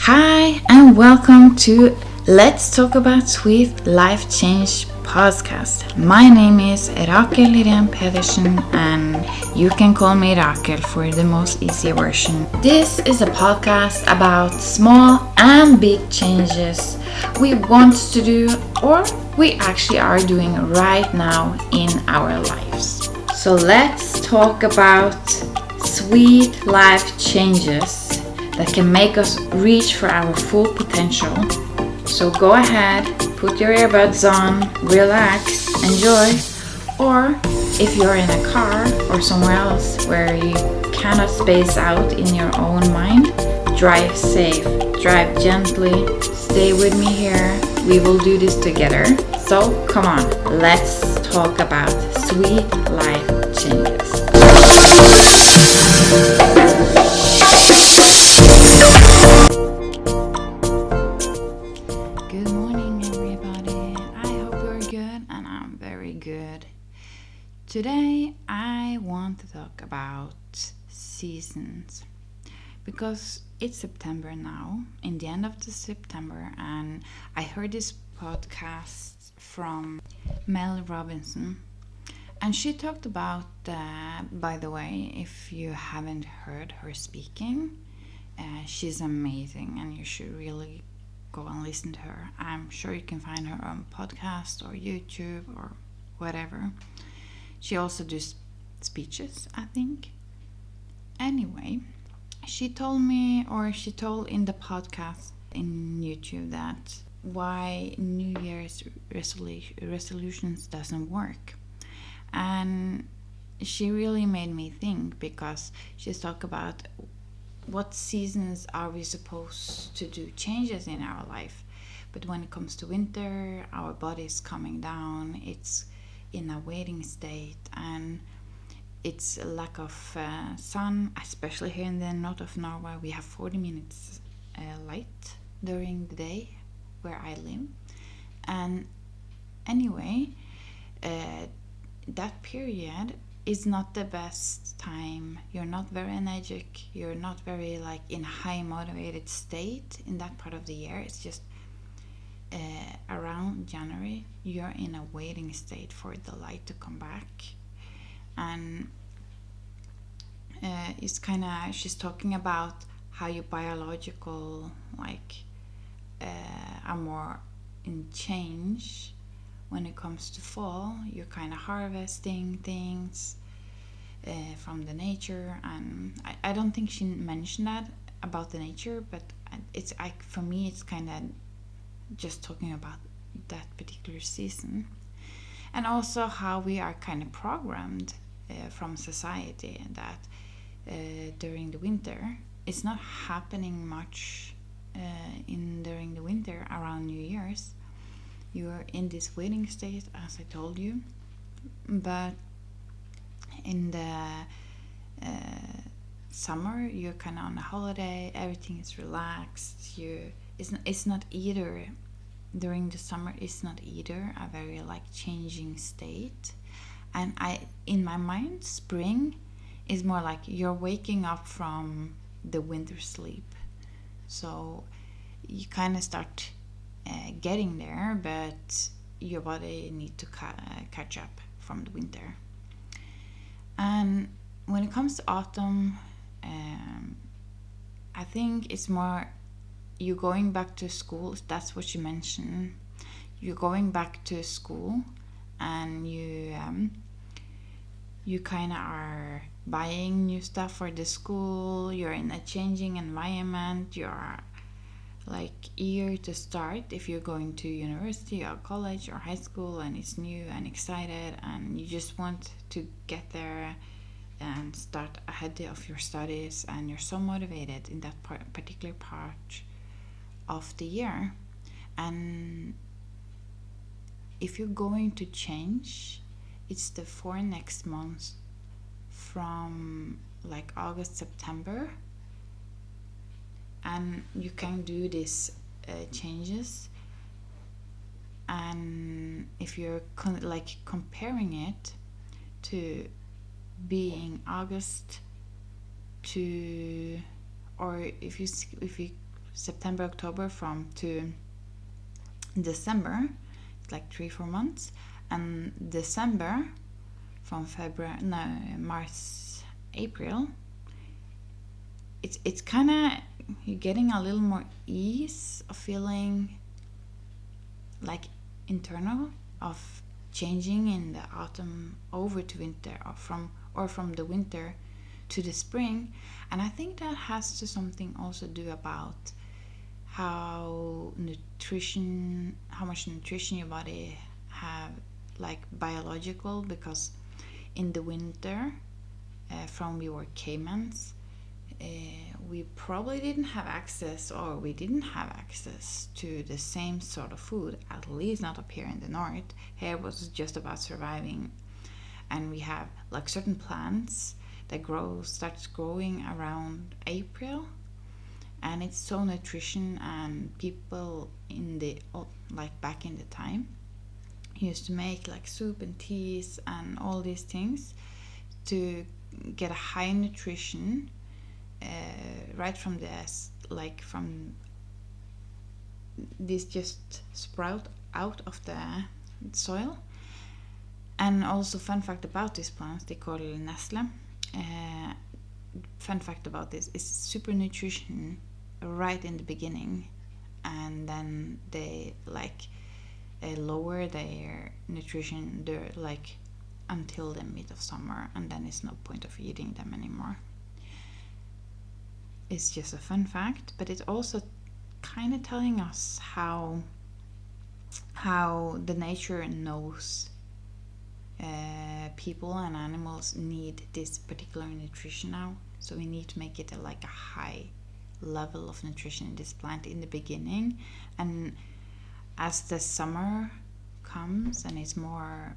Hi, and welcome to Let's Talk About Sweet Life Change podcast. My name is Rakel-Iren and you can call me Rakel for the most easy version. This is a podcast about small and big changes we want to do or we actually are doing right now in our lives. So let's talk about sweet life changes that can make us reach for our full potential. So go ahead, put your earbuds on, relax, enjoy, or if you're in a car or somewhere else where you cannot space out in your own mind, drive safe, drive gently, stay with me here, we will do this together. So come on, let's talk about sweet life changes. Good morning, everybody. I hope you're good, and I'm very good. Today, I want to talk about seasons because it's September now, in the end of the September, and I heard this podcast from Mel Robbinson, and she talked about, by the way, if you haven't heard her speaking, she's amazing, and you should really go and listen to her. I'm sure you can find her on podcast or YouTube or whatever. She also does speeches, I think. Anyway, she told in the podcast in YouTube that why New Year's resolutions doesn't work. And she really made me think because she's talked about what seasons are we supposed to do changes in our life. But when it comes to winter, our body is coming down, it's in a waiting state, and it's a lack of sun, especially here in the north of Norway. We have 40 minutes light during the day where I live. And anyway, that period is not the best time. You're not very energetic, you're not very in high motivated state in that part of the year. It's just around January you're in a waiting state for the light to come back. And it's kind of, she's talking about how your biological are more in change. When it comes to fall, you're kind of harvesting things from the nature, and I don't think she mentioned that about the nature, but for me it's kind of just talking about that particular season. And also how we are kind of programmed from society that during the winter it's not happening much during the winter around New Year's. You're in this waiting state, as I told you, but in the summer you're kind of on a holiday, everything is relaxed. It's not either during the summer, it's not either a very changing state. And in my mind, spring is more like you're waking up from the winter sleep, so you kind of start getting there, but your body needs to catch up from the winter. And when it comes to autumn, I think it's more you going back to school. That's what you mentioned. You're going back to school, and you kind of are buying new stuff for the school. You're in a changing environment. You're eager to start if you're going to university or college or high school, and it's new and excited, and you just want to get there and start ahead of your studies, and you're so motivated in that particular part of the year. And if you're going to change, it's the 4 next months from August, September, and you can do these changes. And if you're comparing it to being August to, or if you September, October from to December. It's like 3-4 months. And December from March, April, it's kind of, you're getting a little more ease of feeling like internal of changing in the autumn over to winter, or from the winter to the spring. And I think that has to something also do about how much nutrition your body have, like biological, because in the winter, from we were caimans, we probably didn't have access, or we didn't have access to the same sort of food, at least not up here in the north. Here was just about surviving, and we have like certain plants that starts growing around April, and it's so nutrition. And people in the, like back in the time, used to make like soup and teas and all these things to get a high nutrition, right from from this just sprout out of the soil. And also, fun fact about these plants, they call it nestle. Fun fact about this is super nutrition right in the beginning, and then they lower their nutrition until the mid of summer, and then it's no point of eating them anymore. It's just a fun fact, but it's also kind of telling us how the nature knows people and animals need this particular nutrition now. So we need to make it a high level of nutrition in this plant in the beginning, and as the summer comes and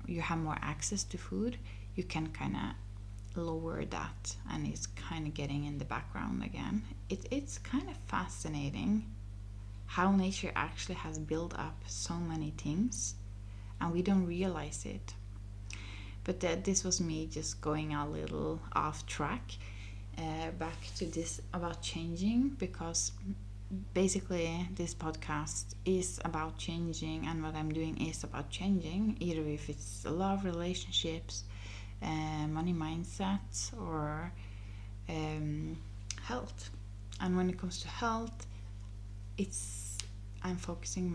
you have more access to food, you can kind of lower that, and it's kind of getting in the background again. It's kind of fascinating how nature actually has built up so many things, and we don't realize it. But this was me just going a little off track, back to this about changing, because basically this podcast is about changing, and what I'm doing is about changing, either if it's love, relationships, money mindset, or health. And when it comes to health, I'm focusing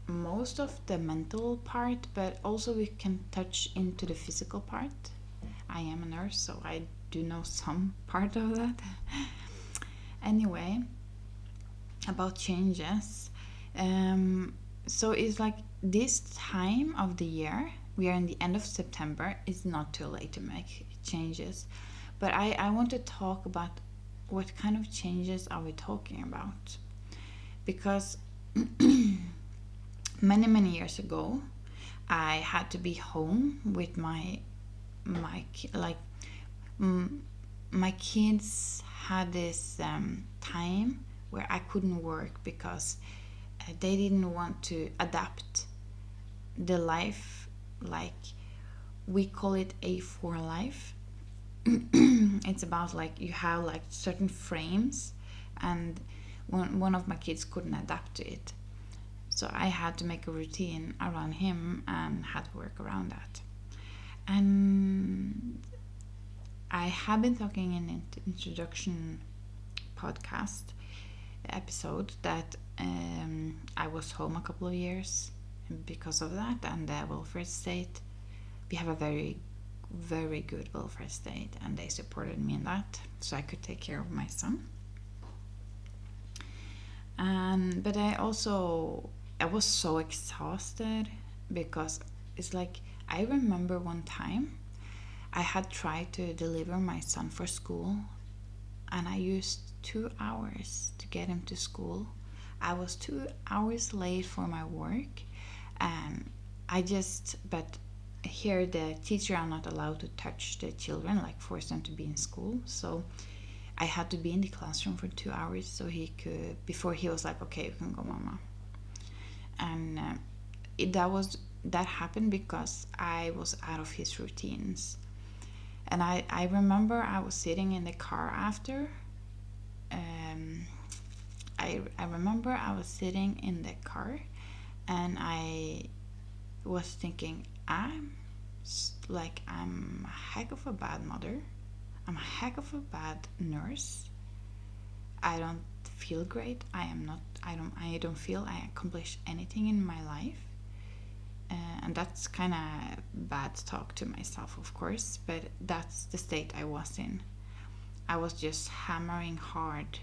most of the mental part, but also we can touch into the physical part. I am a nurse, so I do know some part of that. Anyway, about changes, so it's like this time of the year, we are in the end of September, it's not too late to make changes. But I want to talk about what kind of changes are we talking about, because many years ago I had to be home with my kids had this time where I couldn't work because they didn't want to adapt the life, like we call it A4 life. It's about you have certain frames, and one of my kids couldn't adapt to it, so I had to make a routine around him and had to work around that. And I have been talking in an introduction podcast episode that I was home a couple of years because of that, and the welfare state, we have a very good welfare state, and they supported me in that, so I could take care of my son. But I was so exhausted, because it's I remember one time I had tried to deliver my son for school, and I used 2 hours to get him to school. I was 2 hours late for my work, and but here the teacher are not allowed to touch the children, force them to be in school. So I had to be in the classroom for 2 hours so before he was okay, you can go, mama. And that happened because I was out of his routines. And I remember I was sitting in the car after, I remember I was sitting in the car and I was thinking, I'm a heck of a bad mother. I'm a heck of a bad nurse. I don't feel great. I don't feel I accomplish anything in my life. And that's kind of bad talk to myself, of course, but that's the state I was in. I was just hammering hard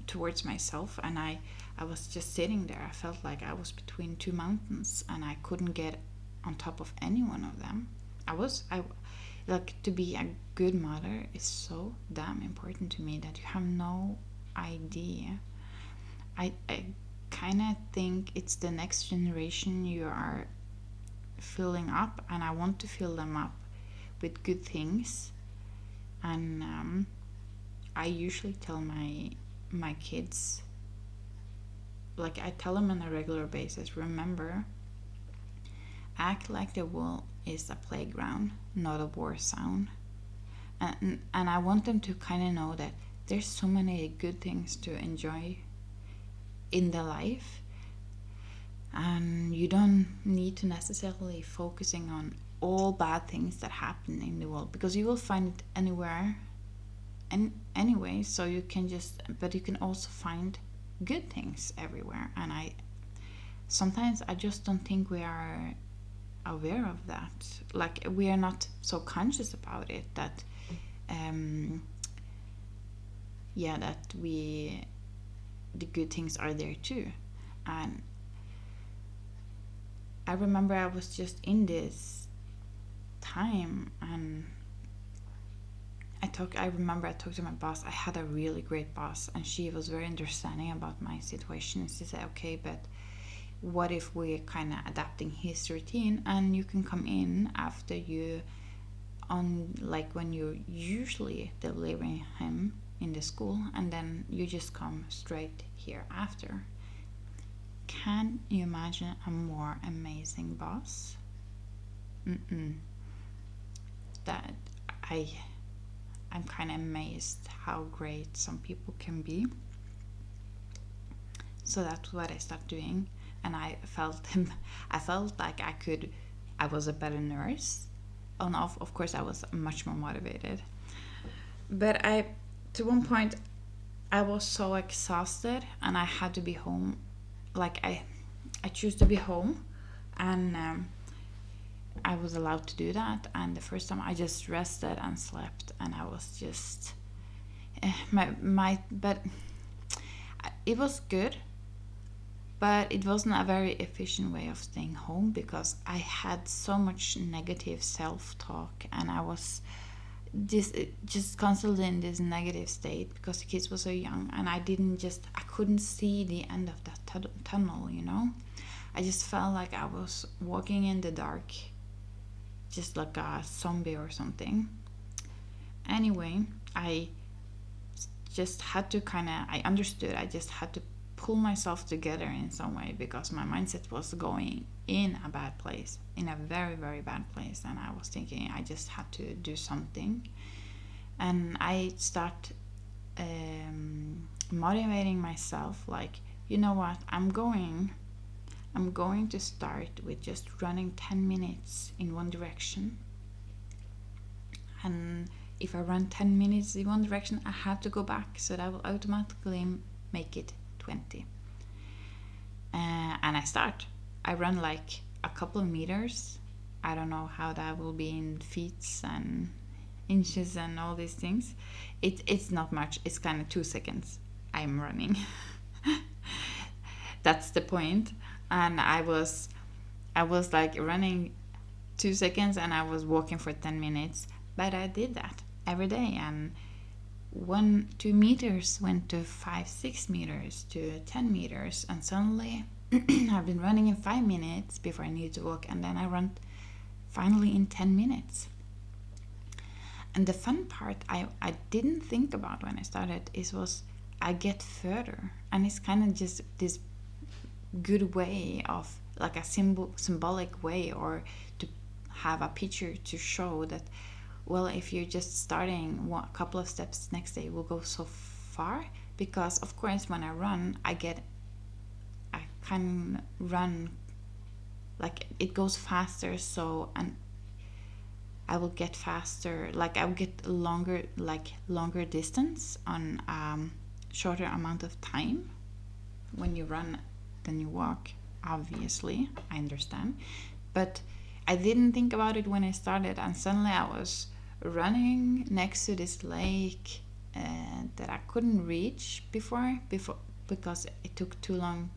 towards myself, and I was just sitting there. I felt like I was between two mountains and I couldn't get on top of any one of them. To be a good mother is so damn important to me that you have no idea. I kind of think it's the next generation you are filling up, and I want to fill them up with good things. And I usually tell my kids, like I tell them on a regular basis, remember, act like the world is a playground, not a war zone. And I want them to kind of know that there's so many good things to enjoy in the life, and you don't need to necessarily focusing on all bad things that happen in the world, because you will find it anywhere and anyway. So you can but you can also find good things everywhere. And sometimes I just don't think we are aware of that. Like, we are not so conscious about it, that that the good things are there too. And I remember I was just in this time, and I remember I talked to my boss. I had a really great boss, and she was very understanding about my situation. She said, okay, but what if we're kind of adapting his routine, and you can come in after when you're usually delivering him in the school, and then you just come straight here after. Can you imagine a more amazing boss? That I'm kind of amazed how great some people can be. So that's what I started doing, and I felt like I was a better nurse. And of course I was much more motivated. But to one point I was so exhausted, and I had to be home. Like I choose to be home, and I was allowed to do that. And the first time I just rested and slept, and I was just but it was good, but it wasn't a very efficient way of staying home, because I had so much negative self-talk, and I was just constantly in this negative state because the kids were so young, and I couldn't see the end of that tunnel, I just felt like I was walking in the dark, just like a zombie or something. Anyway, I just had to I understood I just had to pull myself together in some way, because my mindset was going in a bad place, in a very, very bad place, and I was thinking I just had to do something. And I start motivating myself, like, you know what, I'm going to start with just running 10 minutes in one direction, and if I run 10 minutes in one direction, I have to go back, so that will automatically make it 20. And I run like a couple of meters. I don't know how that will be in feet and inches and all these things. It's not much. It's kind of 2 seconds I'm running. That's the point. And I was like running 2 seconds, and I was walking for 10 minutes. But I did that every day, and 2 meters went to 5-6 meters to 10 meters, and suddenly I've been running in 5 minutes before I needed to walk, and then I run finally in 10 minutes. And the fun part I didn't think about when I started was I get further, and it's kind of just this good way of, like, a symbolic way, or to have a picture to show that, well, if you're just starting a couple of steps next day, will go so far, because of course when I run, I can run like it goes faster, so and I will get faster, like I will get longer distance on shorter amount of time when you run than you walk. Obviously, I understand, but I didn't think about it when I started, and suddenly I was running next to this lake that I couldn't reach before because it took too long.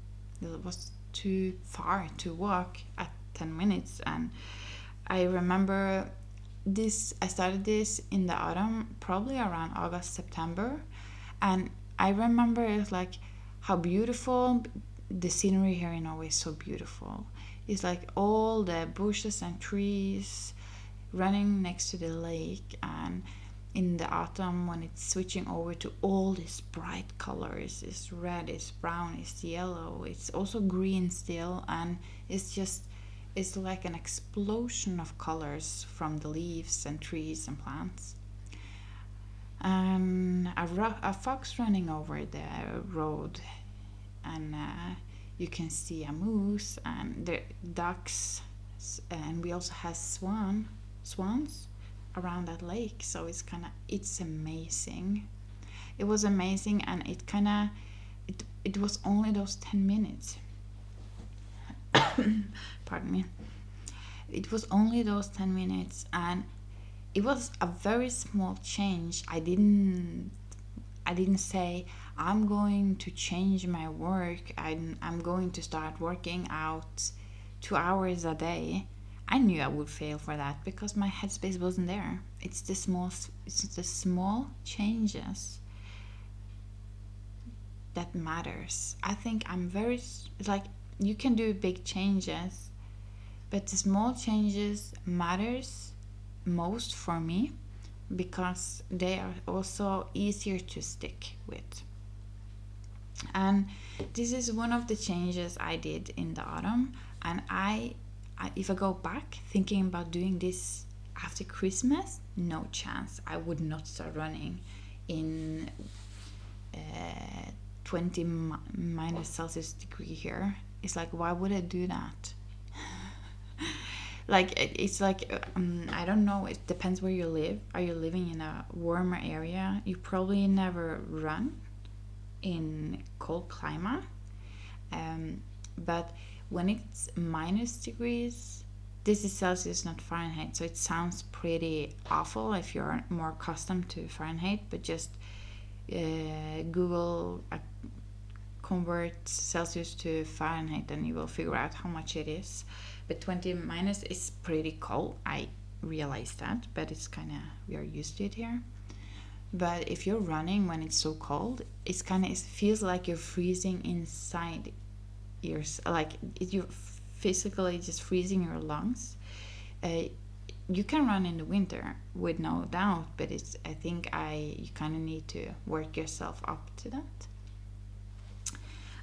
It was too far to walk at 10 minutes. And I remember this, I started this in the autumn, probably around August, September, and I remember it's like how beautiful the scenery here in Norway is. So beautiful. It's like all the bushes and trees running next to the lake, and in the autumn when it's switching over to all these bright colors, it's red, it's brown, it's yellow, it's also green still, and it's like an explosion of colors from the leaves and trees and plants. And a fox running over the road, and you can see a moose and the ducks, and we also have swans around that lake. So it's amazing. It was amazing, and it was only those 10 minutes. Pardon me. It was only those 10 minutes, and it was a very small change. I didn't say I'm going to change my work. I'm going to start working out 2 hours a day. I knew I would fail for that because my headspace wasn't there. It's the small changes that matters. I think I'm very like, you can do big changes, but the small changes matters most for me because they are also easier to stick with. And this is one of the changes I did in the autumn. And I if I go back thinking about doing this after Christmas, no chance. I would not start running in 20 minus Celsius degree here. It's like, why would I do that? Like, it's like, I don't know, it depends where you live. Are you living in a warmer area? You probably never run in cold climate. But when it's minus degrees, this is Celsius, not Fahrenheit, so it sounds pretty awful if you're more accustomed to Fahrenheit, but just Google convert Celsius to Fahrenheit and you will figure out how much it is. But 20 minus is pretty cold. I realize that, but it's kind of, we are used to it here. But if you're running when it's so cold, it feels like you're freezing inside like you're physically just freezing your lungs. You can run in the winter with no doubt, but I think you kind of need to work yourself up to that.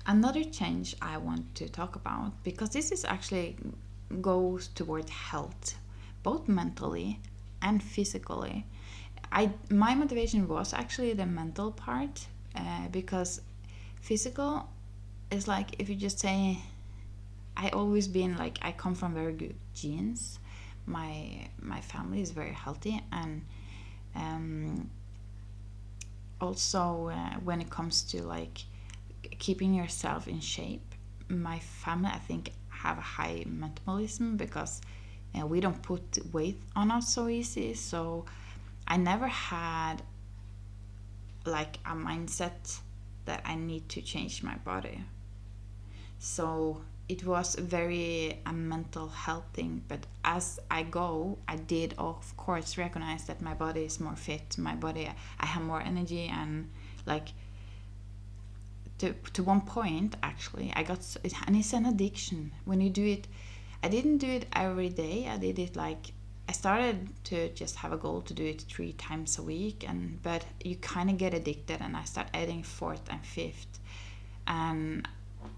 Another change I want to talk about, because this is actually goes toward health, both mentally and physically. My motivation was actually the mental part, because physical is like, if you just say, I always been like, I come from very good genes. My family is very healthy, and also when it comes to like keeping yourself in shape, my family, I think, have a high metabolism because we don't put weight on us so easy. So I never had like a mindset that I need to change my body. So it was very a mental health thing. But as I go, I did of course recognize that my body is more fit. My body, I have more energy, and like to one point actually I got, and it's an addiction when you do it. I didn't do it every day. I did it like, I started to just have a goal to do it 3 times a week, but you kind of get addicted, and I start adding 4th and 5th, and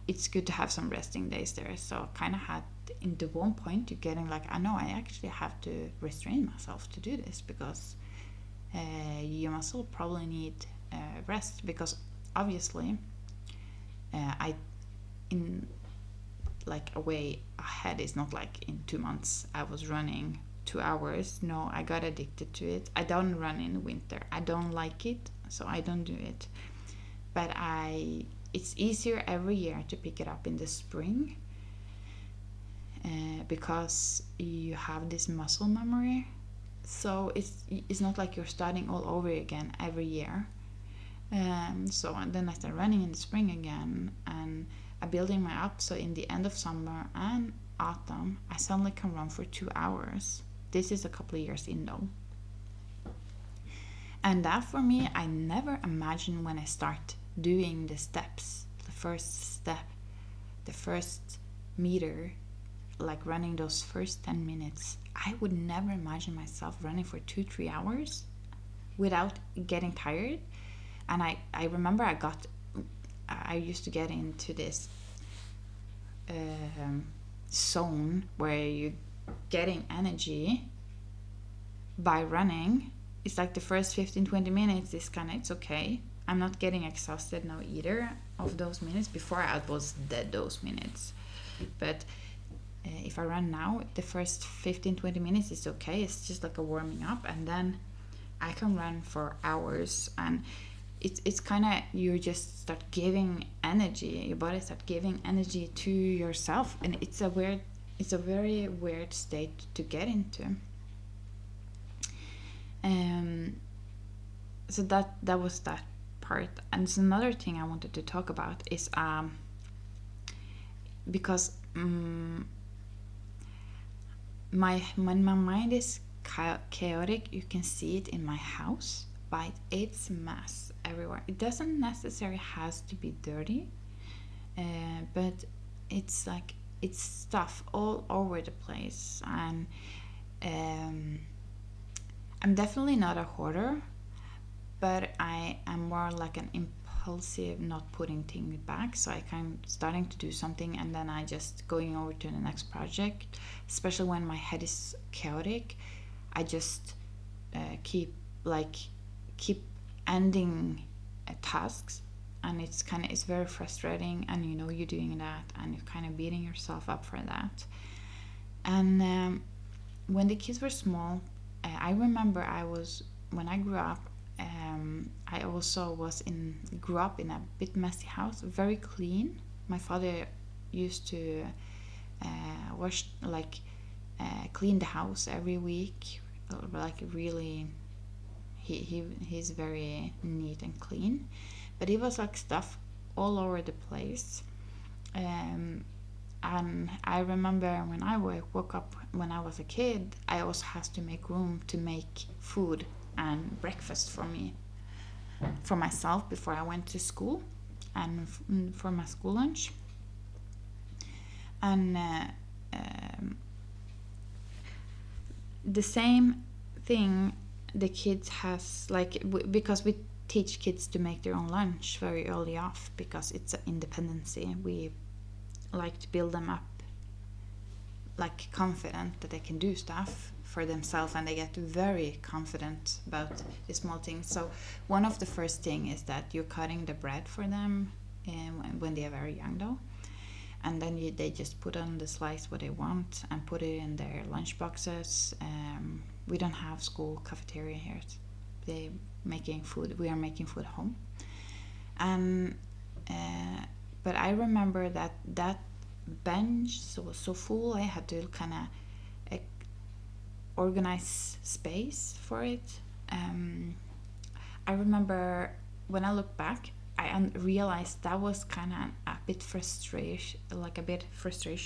it's good to have some resting days there. So kind of had, in the one point you're getting like, I know I actually have to restrain myself to do this because your muscle probably need rest, because obviously, I in like a way ahead. It's not like in 2 months I was running 2 hours. No, I got addicted to it. I don't run in winter. I don't like it, so I don't do it. But it's easier every year to pick it up in the spring, because you have this muscle memory. So it's not like you're starting all over again every year. So then I start running in the spring again, and I'm building my up. So in the end of summer and autumn, I suddenly can run for 2 hours. This is a couple of years in though. And that for me, I never imagined when I start doing the steps, the first step, the first meter, like running those first 10 minutes. I would never imagine myself running for 2-3 hours without getting tired. And I remember I used to get into this zone where you're getting energy by running. It's like the first 15-20 minutes is kind of, it's okay. I'm not getting exhausted now either of those minutes. Before I was dead those minutes. But if I run now, the first 15-20 minutes is okay. It's just like a warming up, and then I can run for hours. And it's kind of, you just start giving energy, your body start giving energy to yourself, and it's a very weird state to get into. So that was that part. And it's another thing I wanted to talk about is because my mind is chaotic. You can see it in my house, but it's mess everywhere. It doesn't necessarily has to be dirty, but it's like it's stuff all over the place. And I'm definitely not a hoarder, but I am more like an impulsive, not putting things back. So I kind of starting to do something, and then I just going over to the next project. Especially when my head is chaotic, I just keep ending tasks, and it's very frustrating. And you're doing that, and you're kind of beating yourself up for that. And when the kids were small, I remember when I grew up. I also grew up in a bit messy house, very clean. My father used to clean the house every week, like really. He's very neat and clean, but it was like stuff all over the place. And I remember when I woke up when I was a kid, I also had to make room to make food and breakfast for myself before I went to school, and for my school lunch. And the same thing the kids has, because we teach kids to make their own lunch very early off, because it's an independency. We like to build them up like confident that they can do stuff for themselves, and they get very confident about the small things. So one of the first thing is that you're cutting the bread for them when they are very young though, and then they just put on the slice what they want and put it in their lunch boxes. We don't have school cafeteria here. We are making food home. And but I remember that bench was so full, I had to kind of organize space for it. I remember when I look back, I realized that was kind of a bit frustration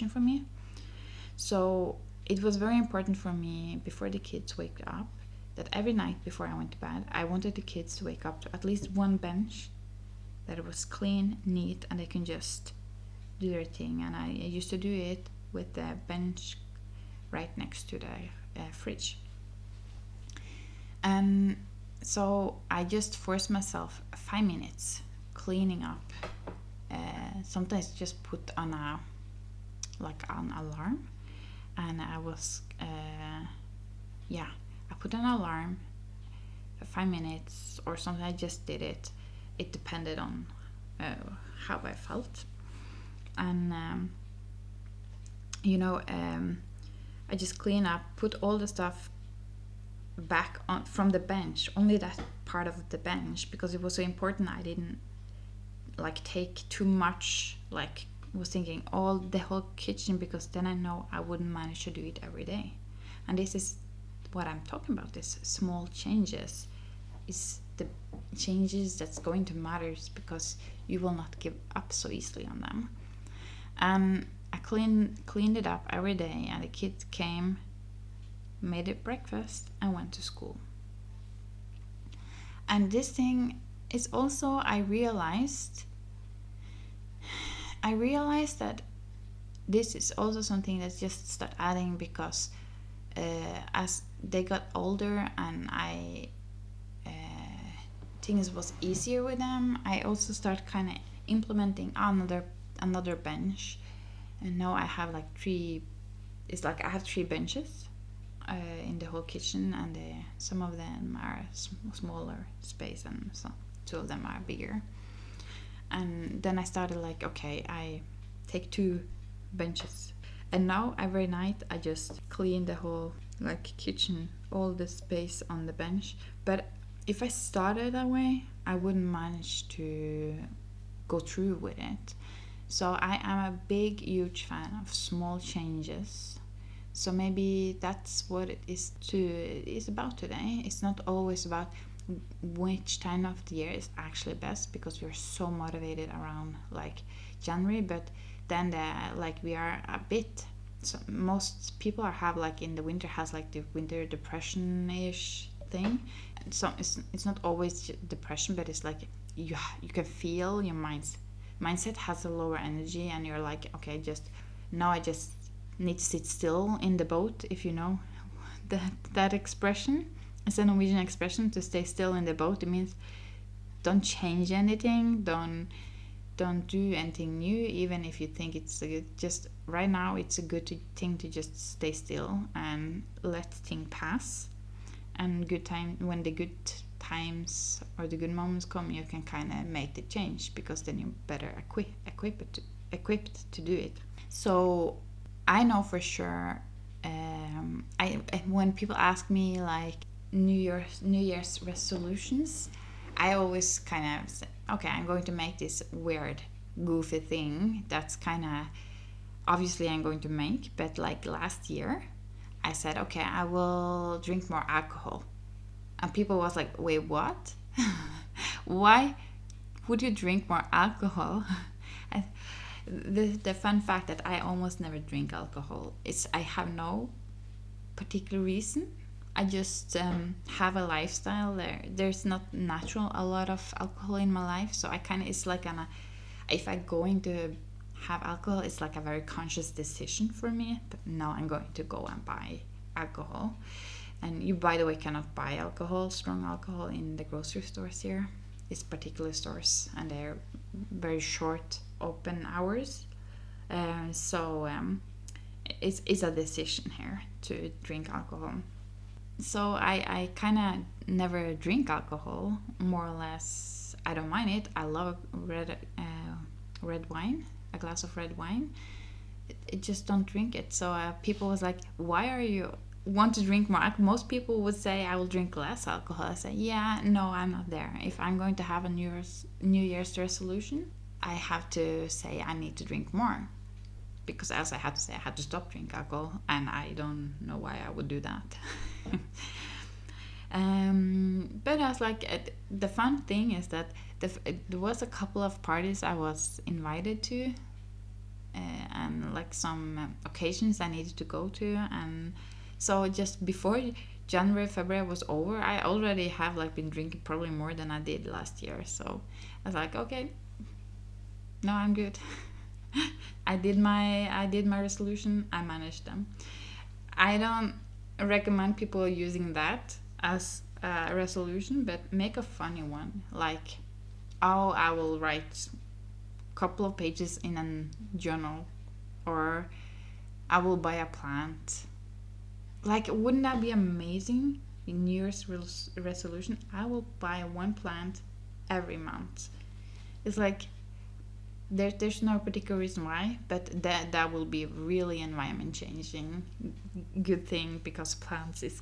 for me. So it was very important for me before the kids wake up, that every night before I went to bed, I wanted the kids to wake up to at least one bench that it was clean, neat, and they can just do their thing. And I used to do it with the bench right next to the fridge. And so I just forced myself 5 minutes cleaning up. Sometimes just put on an alarm, and I put an alarm for 5 minutes or something. I just did it. It depended on how I felt. And you know, I just clean up, put all the stuff back on from the bench, only that part of the bench, because it was so important. I didn't like take too much, like was thinking all the whole kitchen, because then I know I wouldn't manage to do it every day. And this is what I'm talking about. This small changes is the changes that's going to matter, because you will not give up so easily on them. And I cleaned it up every day, and the kids came, made it breakfast, and went to school. And this thing is also, I realized that this is also something that's just start adding, because as they got older and I things was easier with them, I also start kind of implementing another bench. And now I have like three. It's like I have 3 benches in the whole kitchen, and some of them are smaller space, and so 2 of them are bigger. And then I started like, okay, I take 2 benches, and now every night I just clean the whole like kitchen, all the space on the bench. But if I started that way, I wouldn't manage to go through with it. So I am a big, huge fan of small changes. So maybe that's what it is about today. It's not always about which time of the year is actually best, because we're so motivated around like January, but then we are a bit. So most people have like in the winter has like the winter depression-ish thing. So it's not always depression, but it's like you can feel your mindset has a lower energy, and you're like, okay, I just need to sit still in the boat, if you know that expression. It's a Norwegian expression, to stay still in the boat. It means don't change anything, don't do anything new, even if you think it's just right now it's a good thing to just stay still and let things pass. And when the good times or the good moments come, you can kind of make the change, because then you're better equipped to do it. So I know for sure, when people ask me like New Year's resolutions, I always kind of say, okay, I'm going to make this weird, goofy thing that's kind of obviously I'm going to make. But like last year, I said, okay, I will drink more alcohol. And people was like, wait, what? Why would you drink more alcohol? The fun fact that I almost never drink alcohol is I have no particular reason. I just have a lifestyle there's not natural a lot of alcohol in my life, so I kind of, it's like if I'm going to have alcohol, it's like a very conscious decision for me that now I'm going to go and buy alcohol. And you, by the way, cannot buy strong alcohol in the grocery stores here. It's particular stores, and they're very short open hours. So it's a decision here to drink alcohol. So I kind of never drink alcohol, more or less. I don't mind it. I love red wine, a glass of red wine. It just don't drink it. So people was like, why are you want to drink more alcohol? Most people would say I will drink less alcohol. I say, yeah, no, I'm not there. If I'm going to have a New Year's resolution, I have to say I need to drink more, because as I had to say, I had to stop drinking alcohol, and I don't know why I would do that. But I was like, the fun thing is that there was a couple of parties I was invited to, and like some occasions I needed to go to, and so just before January, February was over, I already have like been drinking probably more than I did last year. So I was like, okay, no, I'm good. I did my resolution. I managed them. I don't recommend people using that as a resolution, but make a funny one. Like, oh, I will write a couple of pages in a journal, or I will buy a plant. Like, wouldn't that be amazing? New Year's resolution. I will buy 1 plant every month. It's like there's no particular reason why, but that will be really environment changing good thing, because plants is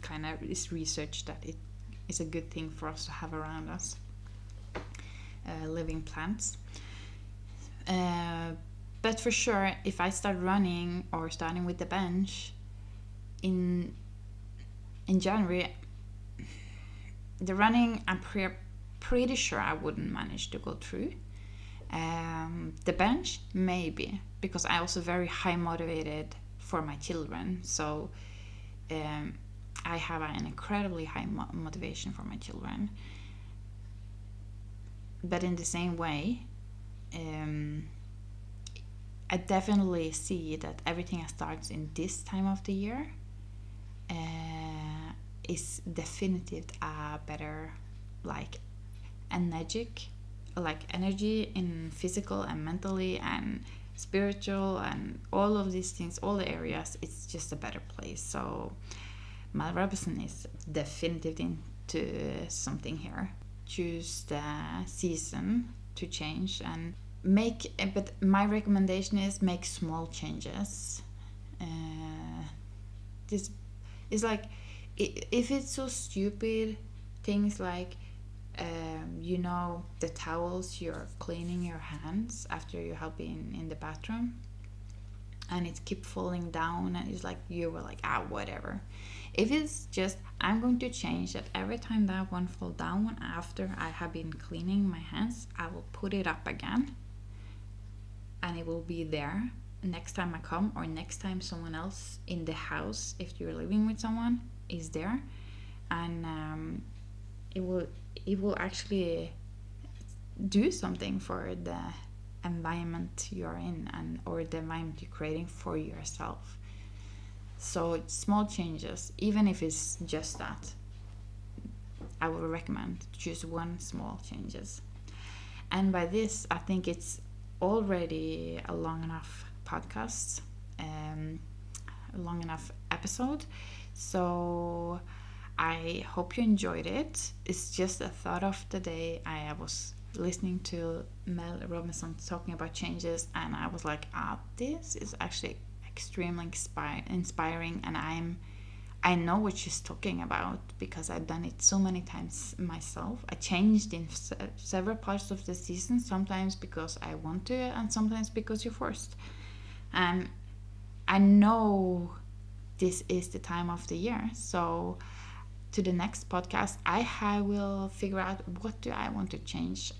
research that it is a good thing for us to have around us, living plants. But for sure, if I start running or starting with the bench in January, the running, I'm pretty sure I wouldn't manage to go through. The bench, maybe, because I also very high motivated for my children. So I have an incredibly high motivation for my children. But in the same way, I definitely see that everything that starts in this time of the year is definitive a better energy in physical and mentally and spiritual and all of these things, all the areas. It's just a better place. So Mel Robbinson is definitive into something here. Choose the season to change and but my recommendation is make small changes. This is like, if it's so stupid, things like the towels you're cleaning your hands after you help in the bathroom, and it keep falling down, and it's like you were like, whatever. If it's just, I'm going to change that every time that one fall down after I have been cleaning my hands, I will put it up again, and it will be there next time I come, or next time someone else in the house, if you're living with someone, is there, and it will actually do something for the environment you're in, or the environment you're creating for yourself. So it's small changes, even if it's just that. I would recommend choose one small changes. And by this, I think it's already a long enough podcast, a long enough episode. So I hope you enjoyed it. It's just a thought of the day. I was listening to Mel Robbinson talking about changes, and I was like, this is actually extremely inspiring, and I know what she's talking about, because I've done it so many times myself. I changed in several parts of the season, sometimes because I want to, and sometimes because you're forced. And I know this is the time of the year, so to the next podcast, I will figure out what do I want to change,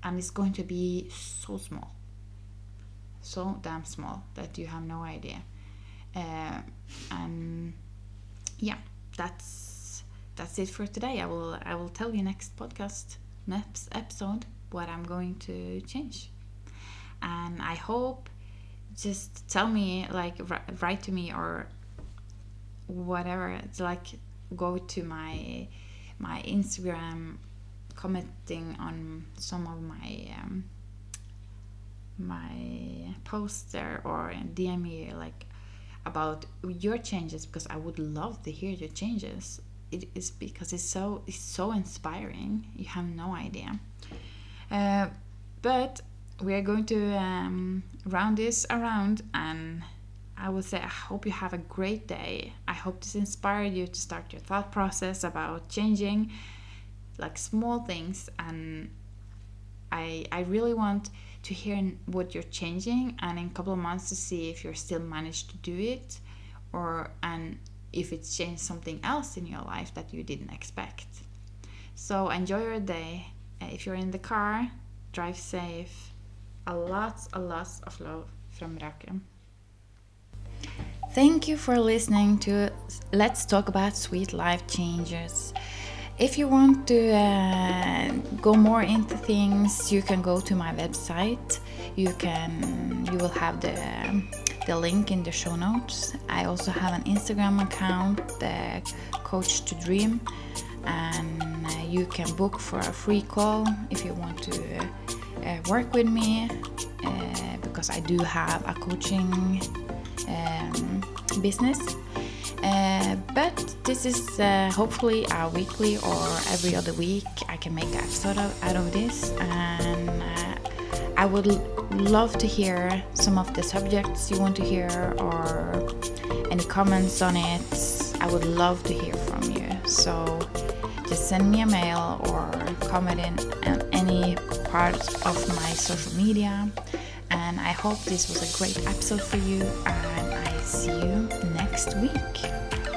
and it's going to be so small, so damn small that you have no idea. And yeah, that's it for today. I will tell you next episode what I'm going to change, and I hope, just tell me, like write to me or whatever. It's like, go to my Instagram, commenting on some of my posts there, or DM me like about your changes, because I would love to hear your changes. It is because it's so inspiring. You have no idea. But we are going to round this around, and I would say I hope you have a great day. I hope this inspired you to start your thought process about changing, like small things. And I really want to hear what you're changing, and in a couple of months to see if you're still managed to do it, and if it's changed something else in your life that you didn't expect. So enjoy your day. If you're in the car, drive safe. A lot of love from Rakel. Thank you for listening to Let's Talk About Sweet Life Changes. If you want to go more into things, you can go to my website. You will have the link in the show notes. I also have an Instagram account, the Coach to Dream, and you can book for a free call if you want to work with me, because I do have a coaching business. But this is hopefully a weekly or every other week I can make an episode out of this, and I would love to hear some of the subjects you want to hear or any comments on it. I would love to hear from you. So just send me a mail or comment in any part of my social media. And I hope this was a great episode for you, and I see you next week.